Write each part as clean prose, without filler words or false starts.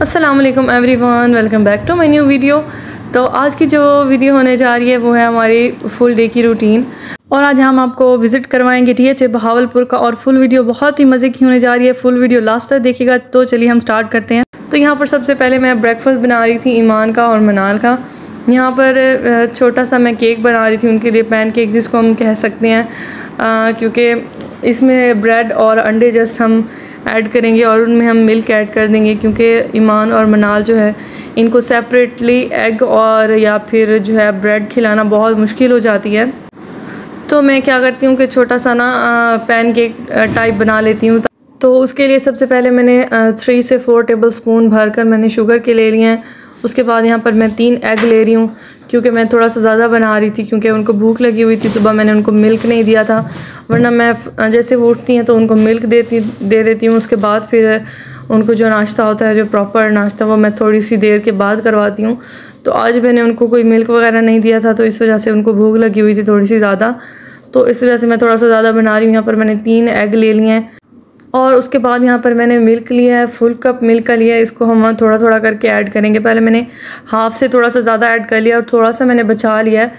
अस्सलाम वालेकुम everyone, welcome back to my new video. तो आज की जो वीडियो होने जा रही है वो है हमारी फुल डे की रूटीन, और आज हम आपको विज़िट करवाएंगे TH बहावलपुर का, और फुल वीडियो बहुत ही मज़े की होने जा रही है। फुल वीडियो लास्ट तक देखिएगा। तो चलिए हम स्टार्ट करते हैं। तो यहाँ पर सबसे पहले मैं ब्रेकफास्ट बना रही थी ईमान का और मनाल का। यहाँ पर छोटा सा मैं केक बना रही थी उनके लिए, पैन केक जिसको हम कह सकते हैं, क्योंकि इसमें ब्रेड और अंडे जस्ट हम ऐड करेंगे और उनमें हम मिल्क ऐड कर देंगे, क्योंकि ईमान और मनाल जो है इनको सेपरेटली एग और या फिर जो है ब्रेड खिलाना बहुत मुश्किल हो जाती है। तो मैं क्या करती हूँ कि छोटा सा ना पैन केक टाइप बना लेती हूँ। तो उसके लिए सबसे पहले मैंने 3 से 4 टेबल स्पून भरकर मैंने शुगर के ले लिए हैं। उसके बाद यहाँ पर मैं 3 एग ले रही हूँ, क्योंकि मैं थोड़ा सा ज़्यादा बना रही थी, क्योंकि उनको भूख लगी हुई थी। सुबह मैंने उनको मिल्क नहीं दिया था, वरना मैं जैसे वो उठती हैं तो उनको मिल्क दे देती हूँ। उसके बाद फिर उनको जो नाश्ता होता है, जो प्रॉपर नाश्ता, वो मैं थोड़ी सी देर के बाद करवाती हूँ। तो आज मैंने उनको कोई मिल्क वगैरह नहीं दिया था, तो इस वजह से उनको भूख लगी हुई थी थोड़ी सी ज़्यादा, तो इस वजह से मैं थोड़ा सा ज़्यादा बना रही हूँ। यहाँ पर मैंने 3 एग ले लिए हैं, और उसके बाद यहाँ पर मैंने मिल्क लिया है, फुल कप मिल्क का लिया है। इसको हम थोड़ा थोड़ा करके ऐड करेंगे। पहले मैंने हाफ़ से थोड़ा सा ज़्यादा ऐड कर लिया और थोड़ा सा मैंने बचा लिया है,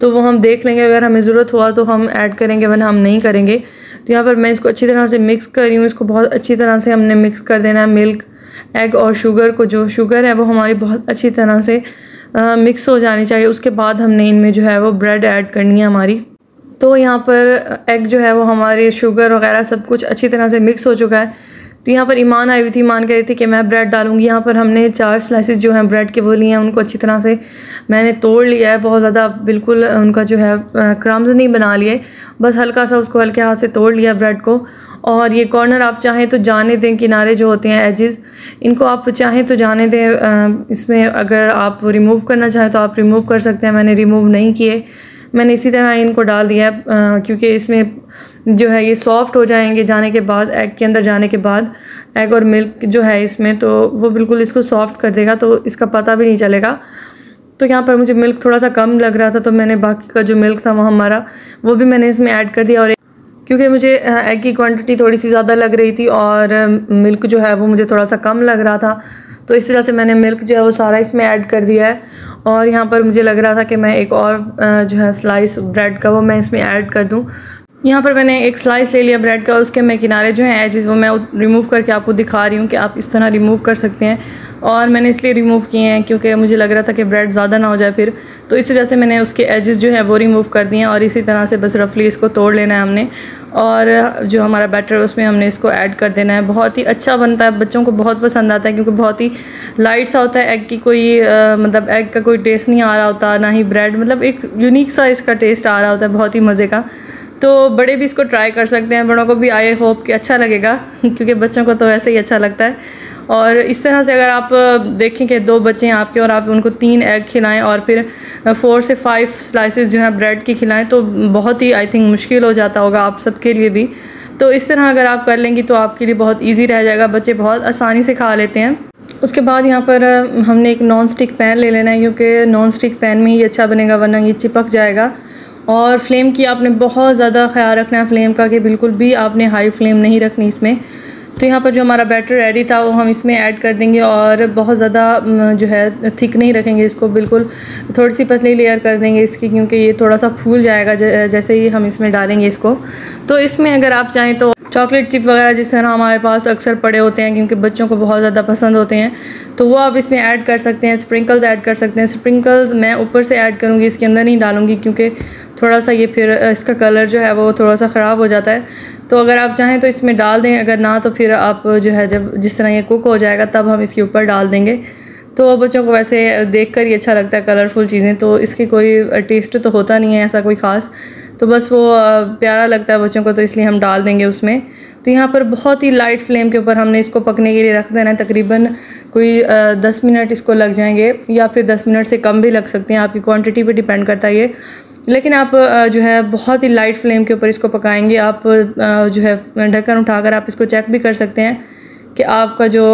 तो वो हम देख लेंगे, अगर हमें ज़रूरत हुआ तो हम ऐड करेंगे, वरना हम नहीं करेंगे। तो यहाँ पर मैं इसको अच्छी तरह से मिक्स कर रही हूँ। इसको बहुत अच्छी तरह से हमने मिक्स कर देना है, मिल्क, एग और शुगर को। जो शुगर है वो हमारी बहुत अच्छी तरह से मिक्स हो जानी चाहिए। उसके बाद हमने इनमें जो है वो ब्रेड ऐड करनी है हमारी। तो यहाँ पर एग जो है वो हमारे शुगर वगैरह सब कुछ अच्छी तरह से मिक्स हो चुका है। तो यहाँ पर ईमान आई हुई थी, ईमान कह रही थी कि मैं ब्रेड डालूँगी। यहाँ पर हमने 4 स्लाइसेस जो हैं ब्रेड के वो लिए हैं, उनको अच्छी तरह से मैंने तोड़ लिया है। बहुत ज़्यादा बिल्कुल उनका जो है क्रम्स नहीं बना लिए, बस हल्का सा उसको हल्के हाथ से तोड़ लिया ब्रेड को। और ये कॉर्नर आप चाहें तो जाने दें, किनारे जो होते हैं एजेस, इनको आप चाहें तो जाने दें। इसमें अगर आप रिमूव करना चाहें तो आप रिमूव कर सकते हैं। मैंने रिमूव नहीं किए, मैंने इसी तरह इनको डाल दिया, क्योंकि इसमें जो है ये सॉफ्ट हो जाएंगे जाने के बाद, एग के अंदर जाने के बाद। एग और मिल्क जो है इसमें, तो वो बिल्कुल इसको सॉफ्ट कर देगा, तो इसका पता भी नहीं चलेगा। तो यहाँ पर मुझे मिल्क थोड़ा सा कम लग रहा था, तो मैंने बाकी का जो मिल्क था वो हमारा, वो भी मैंने इसमें ऐड कर दिया। और क्योंकि मुझे एग की क्वांटिटी थोड़ी सी ज़्यादा लग रही थी और मिल्क जो है वो मुझे थोड़ा सा कम लग रहा था, तो इस तरह से मैंने मिल्क जो है वो सारा इसमें ऐड कर दिया है। और यहाँ पर मुझे लग रहा था कि मैं एक और जो है स्लाइस ब्रेड का वो मैं इसमें ऐड कर दूँ। यहाँ पर मैंने एक स्लाइस ले लिया ब्रेड का, उसके मैं किनारे जो हैं एजेस वो मैं रिमूव करके आपको दिखा रही हूँ कि आप इस तरह रिमूव कर सकते हैं। और मैंने इसलिए रिमूव किए हैं क्योंकि मुझे लग रहा था कि ब्रेड ज़्यादा ना हो जाए फिर, तो इस वजह से मैंने उसके एजेस जो हैं वो रिमूव कर दिए हैं। और इसी तरह से बस रफली इसको तोड़ लेना है हमने, और जो हमारा बैटर है उसमें हमने इसको ऐड कर देना है। बहुत ही अच्छा बनता है, बच्चों को बहुत पसंद आता है, क्योंकि बहुत ही लाइट सा होता है। एग की कोई मतलब एग का कोई टेस्ट नहीं आ रहा होता, ना ही ब्रेड, मतलब एक यूनिक सा इसका टेस्ट आ रहा होता है, बहुत ही मज़े का। तो बड़े भी इसको ट्राई कर सकते हैं, बड़ों को भी आई होप कि अच्छा लगेगा क्योंकि बच्चों को तो वैसे ही अच्छा लगता है। और इस तरह से अगर आप देखें कि 2 बच्चे हैं आपके और आप उनको 3 एग खिलाएं और फिर 4 से 5 स्लाइसेस जो हैं ब्रेड की खिलाएं, तो बहुत ही आई थिंक मुश्किल हो जाता होगा आप सबके लिए भी। तो इस तरह अगर आप कर लेंगी तो आपके लिए बहुत ईजी रह जाएगा, बच्चे बहुत आसानी से खा लेते हैं। उसके बाद यहाँ पर हमने एक नॉन स्टिक पैन ले लेना है, क्योंकि नॉन स्टिक पैन में ही अच्छा बनेगा, वरना ये चिपक जाएगा। और फ्लेम की आपने बहुत ज़्यादा ख्याल रखना है फ्लेम का, कि बिल्कुल भी आपने हाई फ्लेम नहीं रखनी इसमें। तो यहाँ पर जो हमारा बैटर रेडी था वो हम इसमें ऐड कर देंगे, और बहुत ज़्यादा जो है थिक नहीं रखेंगे इसको, बिल्कुल थोड़ी सी पतली लेयर कर देंगे इसकी, क्योंकि ये थोड़ा सा फूल जाएगा जैसे ही हम इसमें डालेंगे इसको। तो इसमें अगर आप चाहें तो चॉकलेट चिप वगैरह जिस तरह हमारे पास अक्सर पड़े होते हैं, क्योंकि बच्चों को बहुत ज़्यादा पसंद होते हैं, तो वो आप इसमें ऐड कर सकते हैं। स्प्रिंकल्स ऐड कर सकते हैं। स्प्रिंकल्स मैं ऊपर से ऐड करूँगी, इसके अंदर नहीं डालूँगी, क्योंकि थोड़ा सा ये फिर इसका कलर जो है वो थोड़ा सा ख़राब हो जाता है। तो अगर आप चाहें तो इसमें डाल दें, अगर ना तो फिर आप जो है जब जिस तरह ये कुक हो जाएगा तब हम इसके ऊपर डाल देंगे। तो बच्चों को वैसे देख कर ही अच्छा लगता है कलरफुल चीज़ें, तो इसकी कोई टेस्ट तो होता नहीं है ऐसा कोई ख़ास, तो बस वो प्यारा लगता है बच्चों को, तो इसलिए हम डाल देंगे उसमें। तो यहाँ पर बहुत ही लाइट फ्लेम के ऊपर हमने इसको पकने के लिए रख देना है। तकरीबन कोई 10 मिनट इसको लग जाएंगे, या फिर 10 मिनट से कम भी लग सकते हैं, आपकी क्वांटिटी पे डिपेंड करता है ये। लेकिन आप जो है बहुत ही लाइट फ्लेम के ऊपर इसको पकाएंगे। आप जो है ढक्कन उठाकर आप इसको चेक भी कर सकते हैं कि आपका जो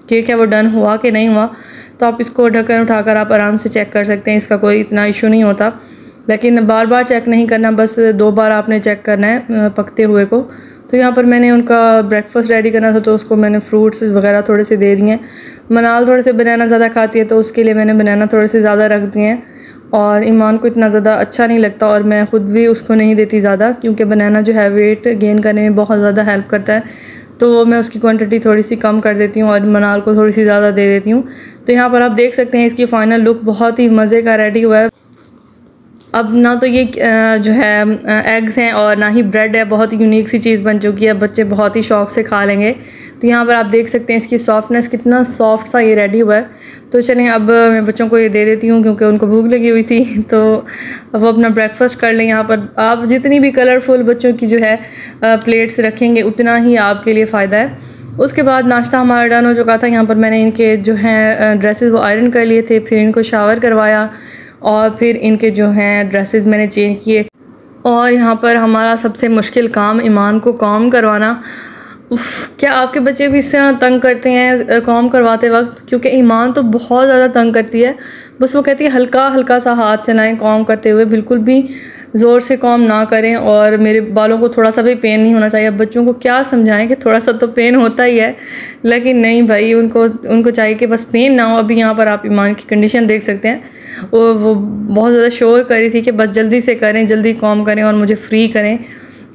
केक है वो डन हुआ कि नहीं हुआ। तो आप इसको ढक्कन उठाकर आप आराम से चेक कर सकते हैं, इसका कोई इतना इशू नहीं होता। लेकिन बार बार चेक नहीं करना, बस 2 बार आपने चेक करना है पकते हुए को, तो यहाँ पर मैंने उनका ब्रेकफास्ट रेडी करना था, तो उसको मैंने फ्रूट्स वगैरह थोड़े से दे दिए। मनाल थोड़े से बनाना ज़्यादा खाती है, तो उसके लिए मैंने बनाना थोड़े से ज़्यादा रख दिए हैं। और ईमान को इतना ज़्यादा अच्छा नहीं लगता, और मैं ख़ुद भी उसको नहीं देती ज़्यादा, क्योंकि बनाना जो है वेट गेन करने में बहुत ज़्यादा हेल्प करता है। तो मैं उसकी क्वांटिटी थोड़ी सी कम कर देती हूँ और मनाल को थोड़ी सी ज़्यादा दे देती हूँ। तो यहाँ पर आप देख सकते हैं इसकी फ़ाइनल लुक बहुत ही मज़े का रेडी हुआ है। अब ना तो ये जो है एग्स हैं और ना ही ब्रेड है, बहुत ही यूनिक सी चीज़ बन चुकी है, बच्चे बहुत ही शौक़ से खा लेंगे। तो यहाँ पर आप देख सकते हैं इसकी सॉफ्टनेस, कितना सॉफ्ट सा ये रेडी हुआ है। तो चलें अब मैं बच्चों को ये दे देती हूँ, क्योंकि उनको भूख लगी हुई थी, तो अब वो अपना ब्रेकफास्ट कर लें। यहाँ पर आप जितनी भी कलरफुल बच्चों की जो है प्लेट्स रखेंगे, उतना ही आपके लिए फ़ायदा है। उसके बाद नाश्ता हमारा डन हो चुका था। यहाँ पर मैंने इनके जो हैं ड्रेसेस वो आयरन कर लिए थे, फिर इनको शावर करवाया और फिर इनके जो हैं ड्रेसेस मैंने चेंज किए। और यहाँ पर हमारा सबसे मुश्किल काम ईमान को कॉम करवाना। क्या आपके बच्चे भी इस तरह तंग करते हैं कॉम करवाते वक्त? क्योंकि ईमान तो बहुत ज़्यादा तंग करती है, बस वो कहती है हल्का हल्का सा हाथ चलाएं कॉम करते हुए, बिल्कुल भी ज़ोर से कॉम ना करें, और मेरे बालों को थोड़ा सा भी पेन नहीं होना चाहिए। अब बच्चों को क्या समझाएं कि थोड़ा सा तो पेन होता ही है, लेकिन नहीं भाई, उनको चाहिए कि बस पेन ना हो। अभी यहाँ पर आप ईमान की कंडीशन देख सकते हैं, वो बहुत ज़्यादा शोर कर रही थी कि बस जल्दी से करें, जल्दी कॉम करें और मुझे फ्री करें।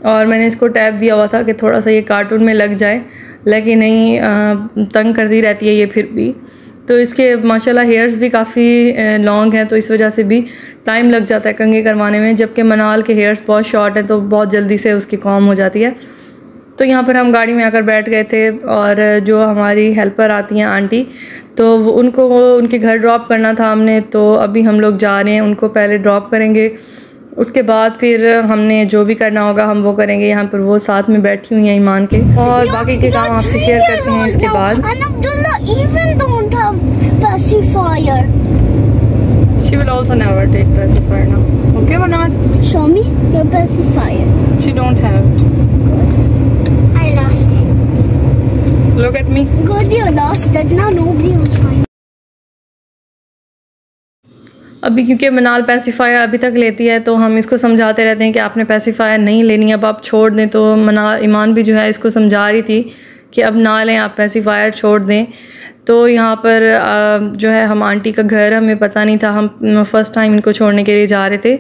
और मैंने इसको टैप दिया हुआ था कि थोड़ा सा ये कार्टून में लग जाए, लेकिन नहीं, तंग करती रहती है ये फिर भी। तो इसके माशाल्लाह हेयर्स भी काफ़ी लॉन्ग हैं, तो इस वजह से भी टाइम लग जाता है कंघी करवाने में, जबकि मनाल के हेयर्स बहुत शॉर्ट हैं, तो बहुत जल्दी से उसकी कॉम हो जाती है। तो यहाँ पर हम गाड़ी में आकर बैठ गए थे, और जो हमारी हेल्पर आती हैं आंटी, तो वो उनको उनके घर ड्रॉप करना था हमने। तो अभी हम लोग जा रहे हैं, उनको पहले ड्रॉप करेंगे, उसके बाद फिर हमने जो भी करना होगा हम वो करेंगे। यहाँ पर वो साथ में बैठी हुई हैं ईमान के, और बाकी के काम आपसे शेयर करते हैं इसके बाद। She will also never take pacifier now. Okay, Manal? Show me your pacifier. She don't have it. I lost it. Look at me. Good, you lost it. Now nobody will find. अभी क्योंकि मनाल pacifier अभी तक लेती है, तो हम इसको समझाते रहते हैं कि आपने पैसिफायर नहीं लेनी, अब आप छोड़ दें। तो ईमान भी जो है इसको समझा रही थी कि अब ना लें, आप पैसिफायर छोड़ दें। तो यहाँ पर जो है हम आंटी का घर हमें पता नहीं था, हम फ़र्स्ट टाइम इनको छोड़ने के लिए जा रहे थे,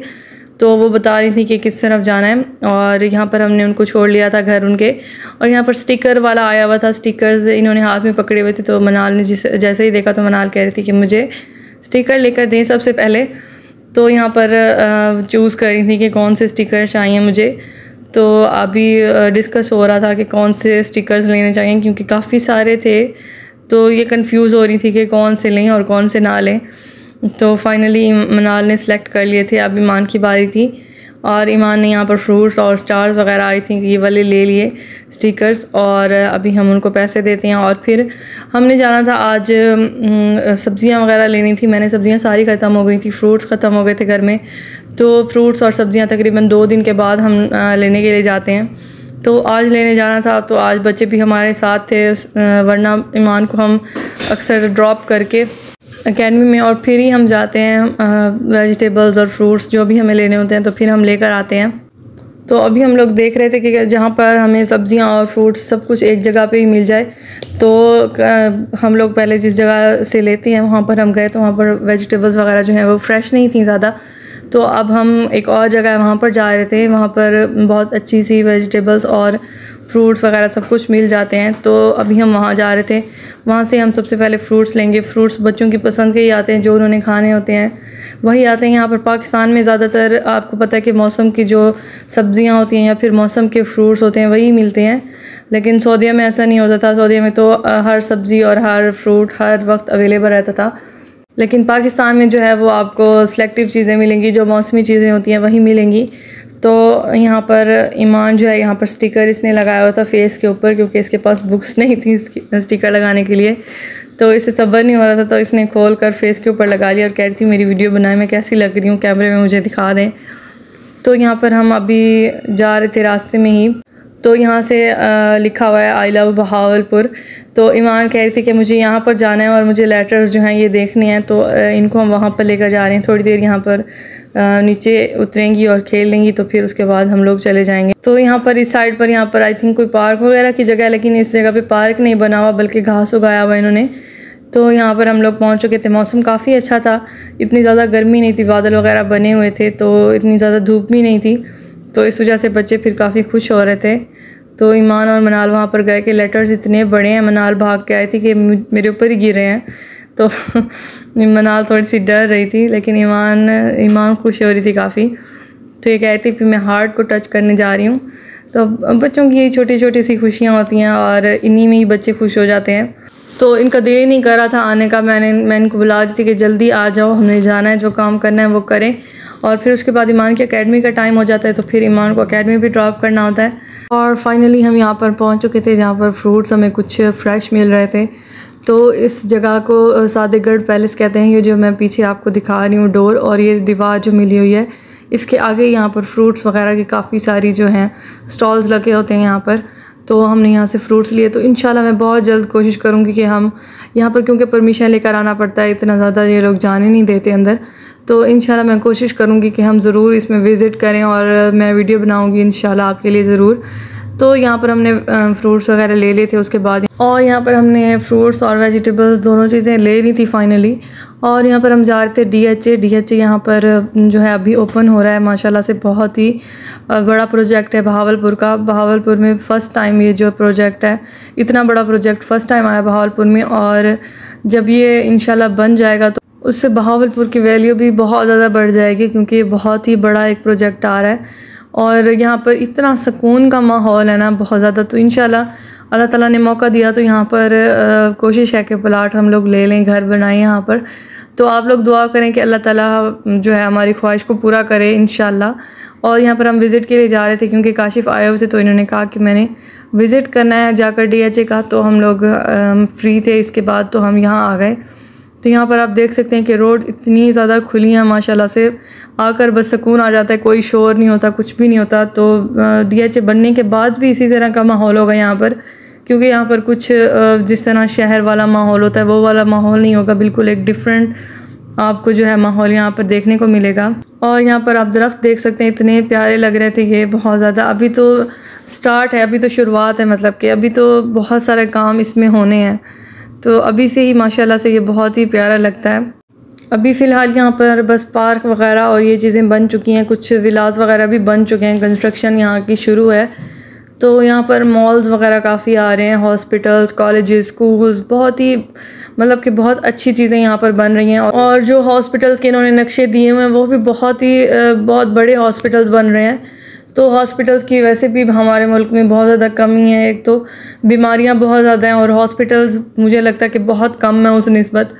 तो वो बता रही थी कि किस तरफ जाना है, और यहाँ पर हमने उनको छोड़ लिया था घर उनके। और यहाँ पर स्टिकर वाला आया हुआ था, स्टिकर्स इन्होंने हाथ में पकड़े हुए थे। तो मनाल ने जैसे ही देखा तो मनाल कह रही थी कि मुझे स्टिकर लेकर दें सबसे पहले। तो यहाँ पर चूज़ कर रही थी कि कौन से स्टिकर चाहिए मुझे। तो अभी डिस्कस हो रहा था कि कौन से स्टिकर्स लेने चाहिए, क्योंकि काफ़ी सारे थे, तो ये कंफ्यूज हो रही थी कि कौन से लें और कौन से ना लें। तो फाइनली मनाल ने सिलेक्ट कर लिए थे। अब ईमान की बारी थी, और ईमान ने यहाँ पर फ्रूट्स और स्टार्स वगैरह आई थी ये वाले ले लिए स्टिकर्स, और अभी हम उनको पैसे देते हैं। और फिर हमने जाना था आज सब्ज़ियाँ वगैरह लेनी थी। मैंने सब्ज़ियाँ सारी ख़त्म हो गई थी, फ्रूट्स ख़त्म हो गए थे घर में। तो फ्रूट्स और सब्ज़ियाँ तकरीबन 2 दिन के बाद हम लेने के लिए जाते हैं। तो आज लेने जाना था, तो आज बच्चे भी हमारे साथ थे, वरना ईमान को हम अक्सर ड्रॉप करके एकेडमी में और फिर ही हम जाते हैं वेजिटेबल्स और फ्रूट्स जो भी हमें लेने होते हैं, तो फिर हम लेकर आते हैं। तो अभी हम लोग देख रहे थे कि जहाँ पर हमें सब्ज़ियाँ और फ्रूट्स सब कुछ एक जगह पे ही मिल जाए, तो हम लोग पहले जिस जगह से लेते हैं वहाँ पर हम गए, तो वहाँ पर वेजिटेबल्स वगैरह जो हैं वो फ्रेश नहीं थी ज़्यादा। तो अब हम एक और जगह वहाँ पर जा रहे थे, वहाँ पर बहुत अच्छी सी वेजिटेबल्स और फ्रूट्स वगैरह सब कुछ मिल जाते हैं। तो अभी हम वहाँ जा रहे थे, वहाँ से हम सबसे पहले फ्रूट्स लेंगे। फ्रूट्स बच्चों की पसंद के ही आते हैं, जो उन्होंने खाने होते हैं वही आते हैं। यहाँ पर पाकिस्तान में ज़्यादातर आपको पता है कि मौसम की जो सब्ज़ियाँ होती हैं या फिर मौसम के फ्रूट्स होते हैं वही मिलते हैं, लेकिन सऊदीया में ऐसा नहीं होता था। सऊदीया में तो हर सब्ज़ी और हर फ्रूट हर वक्त अवेलेबल रहता था, लेकिन पाकिस्तान में जो है वो आपको सिलेक्टिव चीज़ें मिलेंगी, जो मौसमी चीज़ें होती हैं वही मिलेंगी। तो यहाँ पर ईमान जो है यहाँ पर स्टिकर इसने लगाया हुआ था फेस के ऊपर, क्योंकि इसके पास बुक्स नहीं थी स्टिकर लगाने के लिए, तो इसे सब्र नहीं हो रहा था, तो इसने खोल कर फेस के ऊपर लगा लिया और कह रही थी मेरी वीडियो बनाए, मैं कैसी लग रही हूँ, कैमरे में मुझे दिखा दें। तो यहाँ पर हम अभी जा रहे थे रास्ते में ही, तो यहाँ से लिखा हुआ है आई लव बहावलपुर। तो ईमान कह रही थी कि मुझे यहाँ पर जाना है और मुझे लेटर्स जो हैं ये देखने हैं, तो इनको हम वहाँ पर लेकर जा रहे हैं। थोड़ी देर यहाँ पर नीचे उतरेंगी और खेल लेंगी, तो फिर उसके बाद हम लोग चले जाएंगे। तो यहाँ पर इस साइड पर यहाँ पर आई थिंक कोई पार्क वगैरह की जगह है, लेकिन इस जगह पे पार्क नहीं बना हुआ बल्कि घास उगाया हुआ इन्होंने। तो यहाँ पर हम लोग पहुँच चुके थे। मौसम काफ़ी अच्छा था, इतनी ज़्यादा गर्मी नहीं थी, बादल वगैरह बने हुए थे, तो इतनी ज़्यादा धूप भी नहीं थी, तो इस वजह से बच्चे फिर काफ़ी खुश हो रहे थे। तो ईमान और मनाल वहाँ पर गए कि लेटर्स इतने बड़े हैं। मनाल भाग के आई थी कि मेरे ऊपर ही गिरे हैं, तो मनाल थोड़ी सी डर रही थी, लेकिन ईमान खुश हो रही थी काफ़ी। तो ये कहती फिर मैं हार्ट को टच करने जा रही हूँ। तो बच्चों की छोटी छोटी सी खुशियाँ होती हैं और इन्हीं में ही बच्चे खुश हो जाते हैं। तो इनका दिल ही नहीं कर रहा था आने का। मैं इनको बुला रही थी कि जल्दी आ जाओ, हमने जाना है, जो काम करना है वो करें। और फिर उसके बाद ईमान की एकेडमी का टाइम हो जाता है, तो फिर ईमान को एकेडमी भी ड्रॉप करना होता है। और फाइनली हम यहाँ पर पहुँच चुके थे, जहाँ पर फ्रूट्स हमें कुछ फ़्रेश मिल रहे थे। तो इस जगह को सादेगढ़ पैलेस कहते हैं। ये जो मैं पीछे आपको दिखा रही हूँ डोर, और ये दीवार जो मिली हुई है, इसके आगे यहाँ पर फ्रूट्स वगैरह की काफ़ी सारी जो हैं स्टॉल्स लगे होते हैं यहाँ पर। तो हमने यहाँ से फ्रूट्स लिए। तो इंशाल्लाह मैं बहुत जल्द कोशिश करूँगी कि हम यहाँ पर, क्योंकि परमिशन लेकर आना पड़ता है, इतना ज़्यादा ये लोग जाने नहीं देते अंदर, तो इंशाल्लाह मैं कोशिश करूँगी कि हम ज़रूर इसमें विज़िट करें और मैं वीडियो बनाऊँगी इंशाल्लाह आपके लिए ज़रूर। तो यहाँ पर हमने फ्रूट्स वगैरह ले लिए थे उसके बाद, और यहाँ पर हमने फ्रूट्स और वेजिटेबल्स दोनों चीज़ें ले ली थी फाइनली। और यहाँ पर हम जा रहे थे DHA यहाँ पर जो है अभी ओपन हो रहा है माशाल्लाह से। बहुत ही बड़ा प्रोजेक्ट है बहावलपुर का। बहावलपुर में फ़र्स्ट टाइम ये जो प्रोजेक्ट है, इतना बड़ा प्रोजेक्ट फ़र्स्ट टाइम आया बहावलपुर में। और जब ये इंशाल्लाह बन जाएगा तो उससे बहावलपुर की वैल्यू भी बहुत ज़्यादा बढ़ जाएगी, क्योंकि बहुत ही बड़ा एक प्रोजेक्ट आ रहा है और यहाँ पर इतना सुकून का माहौल है ना, बहुत ज़्यादा। तो इंशाल्लाह अल्लाह ताला ने मौका दिया तो यहाँ पर कोशिश है कि प्लाट हम लोग ले लें, घर बनाएं यहाँ पर। तो आप लोग दुआ करें कि अल्लाह ताला जो है हमारी ख्वाहिश को पूरा करे इंशाल्लाह। और यहाँ पर हम विज़िट के लिए जा रहे थे, क्योंकि काशिफ़ आए हुए थे, तो इन्होंने कहा कि मैंने विज़िट करना है जाकर DHA का। तो हम लोग फ्री थे इसके बाद, तो हम यहाँ आ गए। तो यहाँ पर आप देख सकते हैं कि रोड इतनी ज़्यादा खुली है माशाल्लाह से, आकर बस सुकून आ जाता है, कोई शोर नहीं होता, कुछ भी नहीं होता। तो DHA बनने के बाद भी इसी तरह का माहौल होगा यहाँ पर, क्योंकि यहाँ पर कुछ जिस तरह शहर वाला माहौल होता है वो वाला माहौल नहीं होगा, बिल्कुल एक डिफरेंट आपको जो है माहौल यहाँ पर देखने को मिलेगा। और यहाँ पर आप दरख्त देख सकते हैं, इतने प्यारे लग रहे थे ये, बहुत ज़्यादा। अभी तो स्टार्ट है, अभी तो शुरुआत है, मतलब कि अभी तो बहुत सारे काम इसमें होने हैं, तो अभी से ही माशाल्लाह से ये बहुत ही प्यारा लगता है। अभी फ़िलहाल यहाँ पर बस पार्क वगैरह और ये चीज़ें बन चुकी हैं, कुछ विलास वगैरह भी बन चुके हैं, कंस्ट्रक्शन यहाँ की शुरू है। तो यहाँ पर मॉल्स वगैरह काफ़ी आ रहे हैं, हॉस्पिटल्स, कॉलेजेस, स्कूल्स, बहुत ही मतलब कि बहुत अच्छी चीज़ें यहाँ पर बन रही हैं। और जो हॉस्पिटल्स के इन्होंने नक्शे दिए हुए हैं वो भी बहुत बड़े हॉस्पिटल्स बन रहे हैं। तो हॉस्पिटल्स की वैसे भी हमारे मुल्क में बहुत ज़्यादा कमी है, एक तो बीमारियां बहुत ज़्यादा हैं और हॉस्पिटल्स मुझे लगता है कि बहुत कम है उस निस्बत।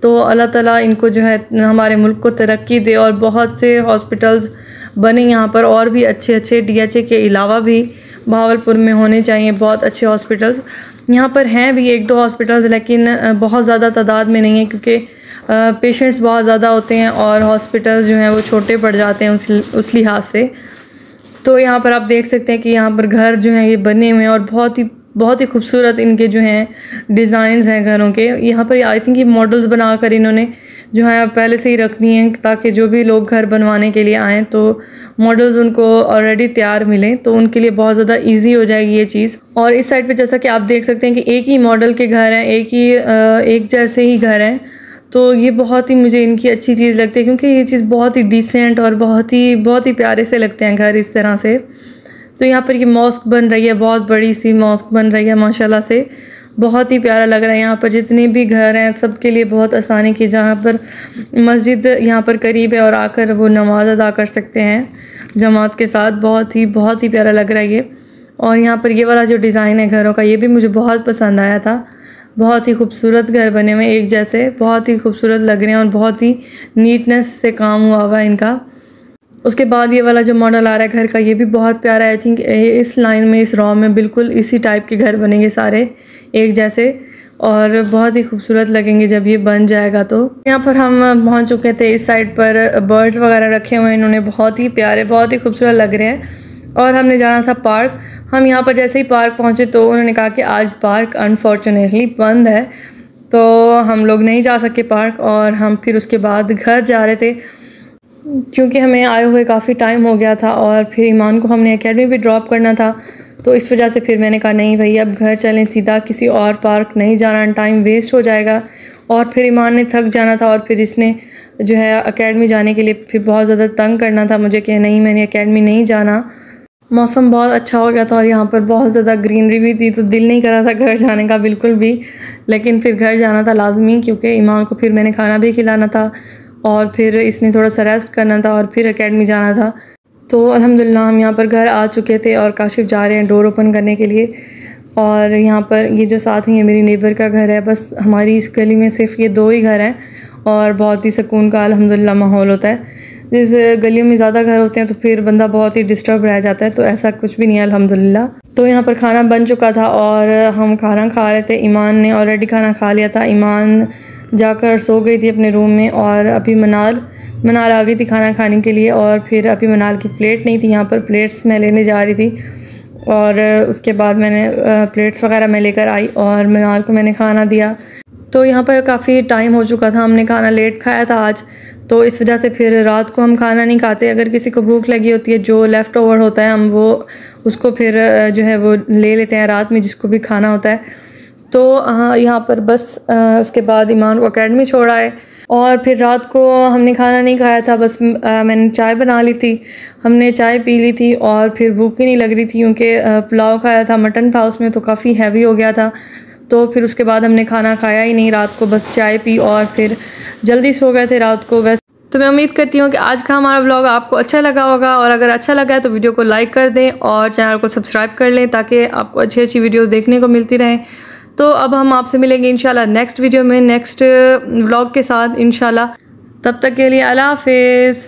तो अल्लाह ताला इनको जो है हमारे मुल्क को तरक्की दे और बहुत से हॉस्पिटल्स बने यहाँ पर, और भी अच्छे DHA के अलावा भी बहावलपुर में होने चाहिए बहुत अच्छे हॉस्पिटल्स। यहाँ पर हैं भी 1-2 हॉस्पिटल्स, लेकिन बहुत ज़्यादा तादाद में नहीं है, क्योंकि पेशेंट्स बहुत ज़्यादा होते हैं और हॉस्पिटल्स जो हैं वो छोटे पड़ जाते हैं उस लिहाज से। तो यहाँ पर आप देख सकते हैं कि यहाँ पर घर जो हैं ये बने हुए हैं और बहुत ही खूबसूरत इनके जो हैं डिज़ाइंस हैं घरों के। यहाँ पर आई थिंक ये मॉडल्स बनाकर इन्होंने जो है पहले से ही रख दिए हैं, ताकि जो भी लोग घर बनवाने के लिए आएँ तो मॉडल्स उनको ऑलरेडी तैयार मिलें, तो उनके लिए बहुत ज़्यादा ईजी हो जाएगी ये चीज़। और इस साइड पे जैसा कि आप देख सकते हैं कि एक ही मॉडल के घर हैं, एक जैसे ही घर हैं। तो ये बहुत ही मुझे इनकी अच्छी चीज़ लगती है, क्योंकि ये चीज़ बहुत ही डिसेंट और बहुत ही प्यारे से लगते हैं घर इस तरह से। तो यहाँ पर ये मॉस्क बन रही है, बहुत बड़ी सी मॉस्क बन रही है माशाल्लाह से, बहुत ही प्यारा लग रहा है। यहाँ पर जितने भी घर हैं सबके लिए बहुत आसानी की, जहाँ पर मस्जिद यहाँ पर करीब है और आकर वो नमाज अदा कर सकते हैं जमात के साथ। बहुत ही प्यारा लग रहा है ये। और यहाँ पर ये वाला जो डिज़ाइन है घरों का, ये भी मुझे बहुत पसंद आया था। बहुत ही खूबसूरत घर बने हुए एक जैसे, बहुत ही खूबसूरत लग रहे हैं और बहुत ही नीटनेस से काम हुआ हुआ है इनका। उसके बाद ये वाला जो मॉडल आ रहा है घर का, ये भी बहुत प्यारा है। आई थिंक इस लाइन में, इस रॉ में बिल्कुल इसी टाइप के घर बनेंगे सारे एक जैसे, और बहुत ही खूबसूरत लगेंगे जब ये बन जाएगा। तो यहाँ पर हम पहुँच चुके थे। इस साइड पर बर्ड्स वगैरह रखे हुए हैं इन्होंने, बहुत ही प्यारे, बहुत ही खूबसूरत लग रहे हैं। और हमने जाना था पार्क। हम यहाँ पर जैसे ही पार्क पहुँचे तो उन्होंने कहा कि आज पार्क अनफॉर्चुनेटली बंद है, तो हम लोग नहीं जा सके पार्क। और हम फिर उसके बाद घर जा रहे थे क्योंकि हमें आए हुए काफ़ी टाइम हो गया था और फिर ईमान को हमने एकेडमी भी ड्रॉप करना था। तो इस वजह से फिर मैंने कहा नहीं भैया अब घर चलें सीधा, किसी और पार्क नहीं जाना, टाइम वेस्ट हो जाएगा। और फिर ईमान ने थक जाना था और फिर इसने जो है एकेडमी जाने के लिए फिर बहुत ज़्यादा तंग करना था मुझे कि नहीं मैंने एकेडमी नहीं जाना। मौसम बहुत अच्छा हो गया था और यहाँ पर बहुत ज़्यादा ग्रीनरी भी थी, तो दिल नहीं कर रहा था घर जाने का बिल्कुल भी, लेकिन फिर घर जाना था लाजमी क्योंकि ईमान को फिर मैंने खाना भी खिलाना था और फिर इसने थोड़ा सा रेस्ट करना था और फिर एकेडमी जाना था। तो अल्हम्दुलिल्लाह हम यहाँ पर घर आ चुके थे और काशिफ जा रहे हैं डोर ओपन करने के लिए। और यहाँ पर ये जो साथ ही है मेरी नेबर का घर है, बस हमारी इस गली में सिर्फ ये 2 ही घर हैं और बहुत ही सुकून का अल्हम्दुलिल्लाह माहौल होता है। जिस गलियों में ज़्यादा घर होते हैं तो फिर बंदा बहुत ही डिस्टर्ब रह जाता है, तो ऐसा कुछ भी नहीं है अल्हम्दुलिल्लाह। तो यहाँ पर खाना बन चुका था और हम खाना खा रहे थे। ईमान ने ऑलरेडी खाना खा लिया था, ईमान जाकर सो गई थी अपने रूम में और अभी मनाल आ गई थी खाना खाने के लिए। और फिर अभी मनाल की प्लेट नहीं थी, यहाँ पर प्लेट्स मैं लेने जा रही थी और उसके बाद मैंने प्लेट्स वगैरह मैं लेकर आई और मनाल को मैंने खाना दिया। तो यहाँ पर काफ़ी टाइम हो चुका था, हमने खाना लेट खाया था आज, तो इस वजह से फिर रात को हम खाना नहीं खाते। अगर किसी को भूख लगी होती है जो लेफ़्ट ओवर होता है हम वो उसको फिर जो है वो ले लेते हैं रात में जिसको भी खाना होता है। तो यहाँ पर बस उसके बाद ईमान को एकेडमी छोड़ा है और फिर रात को हमने खाना नहीं खाया था, बस मैंने चाय बना ली थी, हमने चाय पी ली थी और फिर भूख ही नहीं लग रही थी क्योंकि पुलाव खाया था, मटन था उसमें, तो काफ़ी हैवी हो गया था। तो फिर उसके बाद हमने खाना खाया ही नहीं रात को, बस चाय पी और फिर जल्दी सो गए थे रात को। बस तो मैं उम्मीद करती हूँ कि आज का हमारा व्लॉग आपको अच्छा लगा होगा और अगर अच्छा लगा है तो वीडियो को लाइक कर दें और चैनल को सब्सक्राइब कर लें ताकि आपको अच्छी अच्छी वीडियोस देखने को मिलती रहें। तो अब हम आपसे मिलेंगे इंशाल्लाह नेक्स्ट वीडियो में नेक्स्ट व्लॉग के साथ इंशाल्लाह। तब तक के लिए अल्लाह हाफिज़।